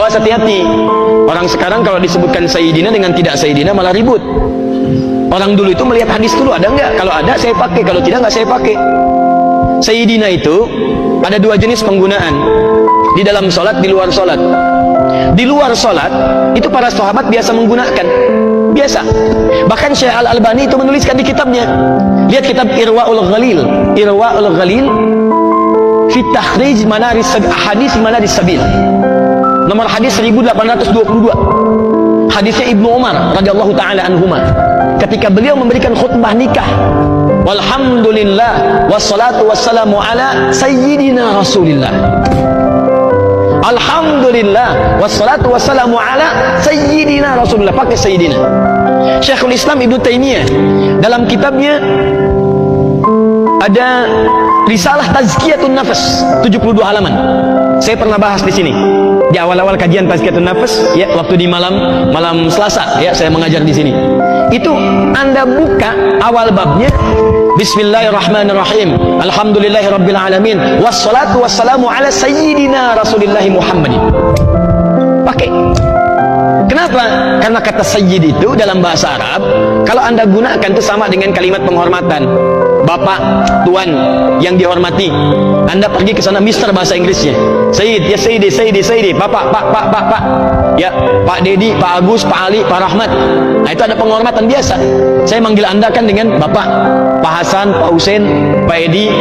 Awas, hati-hati. Orang sekarang kalau disebutkan Sayyidina dengan tidak Sayyidina malah ribut. Orang dulu itu melihat hadis dulu, ada enggak? Kalau ada saya pakai, kalau tidak enggak saya pakai. Sayyidina itu ada dua jenis penggunaan, di dalam sholat, di luar sholat. Di luar sholat itu para sahabat biasa menggunakan, biasa. Bahkan Syekh Al-Albani itu menuliskan di kitabnya, lihat kitab Irwaul Ghalil, Irwaul Ghalil fi takhrij manaris hadis manaris sabil, nomor hadis 1822. Hadisnya Ibnu Umar radhiyallahu taala anhuma, ketika beliau memberikan khutbah nikah, walhamdulillah wassalatu wassalamu ala sayyidina Rasulillah. Alhamdulillah wassalatu wassalamu ala sayyidina Rasulullah, pakai sayyidina. Syekhul Islam Ibnu Taimiyah dalam kitabnya ada risalah Tazkiyatun Nafas 72 halaman. Saya pernah bahas di sini di awal-awal kajian Tazkiyatun Nafas, ya, waktu di malam Selasa, ya, saya mengajar di sini. Itu Anda buka awal babnya, Bismillahirrahmanirrahim, Alhamdulillahirabbil alamin, wassalatu wassalamu ala sayyidina Rasulillah Muhammadin. Pakai. Kenapa? Karena kata sayyid itu dalam bahasa Arab, kalau Anda gunakan itu sama dengan kalimat penghormatan. Bapak, tuan yang dihormati. Anda pergi ke sana, Mister bahasa Inggrisnya. Sayyid, ya Sayyidi, Sayyidi, Sayyidi. Bapak, Pak. Ya, Pak Dedi, Pak Agus, Pak Ali, Pak Rahmat. Nah, itu ada penghormatan biasa. Saya manggil Anda kan dengan Bapak, Pak Hasan, Pak Husain, Pak Edi,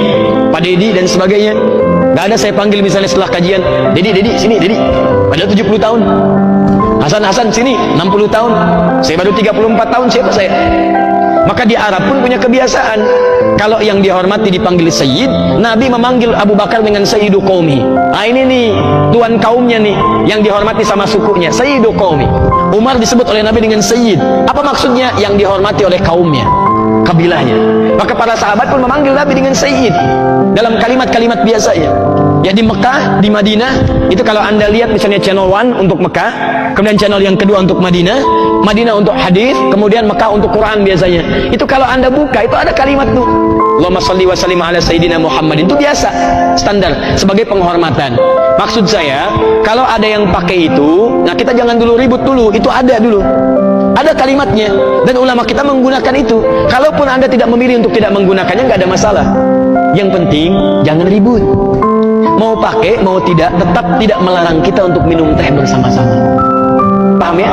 Pak Dedi dan sebagainya. Gak ada saya panggil misalnya setelah kajian, Dedi, sini, Dedi. Padahal 70 tahun. Hasan, sini, 60 tahun. Saya baru 34 tahun, siapa saya? Maka di Arab pun punya kebiasaan, kalau yang dihormati dipanggil Sayyid. Nabi memanggil Abu Bakar dengan Sayyidu Qaumi. Nah, ini nih tuan kaumnya nih, yang dihormati sama sukunya, Sayyidu Qaumi. Umar disebut oleh Nabi dengan Sayyid. Apa maksudnya? Yang dihormati oleh kaumnya, kabilahnya. Maka para sahabat pun memanggil Nabi dengan Sayyid dalam kalimat-kalimat biasanya. Ya, di Mekah, di Madinah, itu kalau Anda lihat misalnya channel 1 untuk Mekah, kemudian channel yang kedua untuk Madinah, Madinah untuk hadis, kemudian Mekah untuk Quran biasanya. Itu kalau Anda buka, itu ada kalimat tuh, Allahumma shalli wa sallim ala sayyidina Muhammadin. Itu biasa, standar, sebagai penghormatan. Maksud saya, kalau ada yang pakai itu, nah kita jangan dulu ribut dulu, itu ada dulu. Ada kalimatnya, dan ulama kita menggunakan itu. Kalaupun Anda tidak memilih untuk tidak menggunakannya, nggak ada masalah. Yang penting, jangan ribut. Mau pakai, mau tidak, tetap tidak melarang kita untuk minum teh bersama-sama. Paham ya?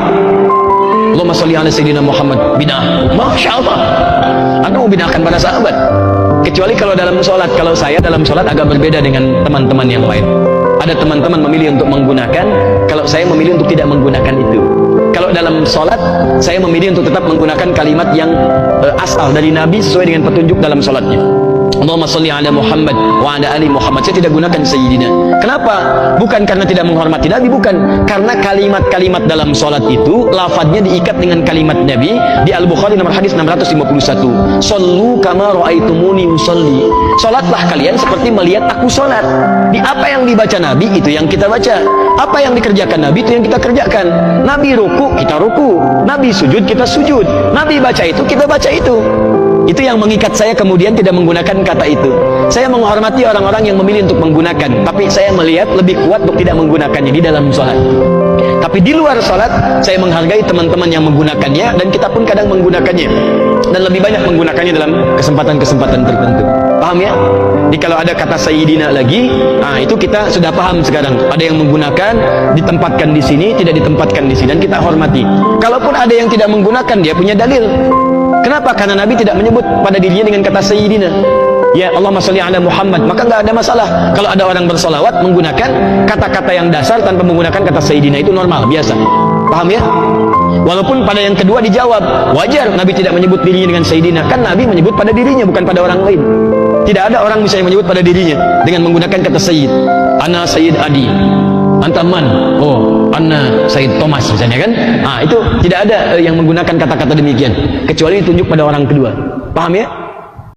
Allahumma sholli ala sayyidina Muhammad. Bid'ah. Masya Allah. Anda mau bid'ahkan para sahabat. Kecuali kalau dalam sholat. Kalau saya dalam sholat agak berbeda dengan teman-teman yang lain. Ada teman-teman memilih untuk menggunakan, kalau saya memilih untuk tidak menggunakan itu. Kalau dalam sholat, saya memilih untuk tetap menggunakan kalimat yang asal dari Nabi sesuai dengan petunjuk dalam sholatnya. Allahumma sholli ala Muhammad wa ala ali Muhammad. Saya tidak gunakan Sayyidina. Kenapa? Bukan karena tidak menghormati Nabi, bukan. Karena kalimat-kalimat dalam sholat itu lafadznya diikat dengan kalimat Nabi. Di Al-Bukhari nomor hadis 651. Shollu kama ra'aitumuni usolli. Sholatlah kalian seperti melihat aku sholat. Di apa yang dibaca Nabi, itu yang kita baca. Apa yang dikerjakan Nabi, itu yang kita kerjakan. Nabi ruku, kita ruku. Nabi sujud, kita sujud. Nabi baca itu, kita baca itu. Itu yang mengikat saya kemudian tidak menggunakan kata itu. Saya menghormati orang-orang yang memilih untuk menggunakan, tapi saya melihat lebih kuat untuk tidak menggunakannya di dalam sholat. Tapi di luar sholat, saya menghargai teman-teman yang menggunakannya, dan kita pun kadang menggunakannya, dan lebih banyak menggunakannya dalam kesempatan-kesempatan tertentu. Paham ya? Jadi kalau ada kata Sayyidina lagi, nah itu kita sudah paham sekarang. Ada yang menggunakan, ditempatkan di sini, tidak ditempatkan di sini, dan kita hormati. Kalaupun ada yang tidak menggunakan, dia punya dalil. Kenapa? Karena Nabi tidak menyebut pada dirinya dengan kata Sayyidina. Ya, Allahumma sholli ala Muhammad. Maka nggak ada masalah. Kalau ada orang bersolawat menggunakan kata-kata yang dasar tanpa menggunakan kata Sayyidina, itu normal, biasa. Paham ya? Walaupun pada yang kedua dijawab, wajar Nabi tidak menyebut dirinya dengan Sayyidina. Kan Nabi menyebut pada dirinya, bukan pada orang lain. Tidak ada orang bisa yang menyebut pada dirinya dengan menggunakan kata Sayyid. Ana Sayyid Adi. Antaman, oh, Anna Sayyid Thomas misalnya kan. Itu tidak ada yang menggunakan kata-kata demikian, kecuali ditunjuk pada orang kedua. Paham ya?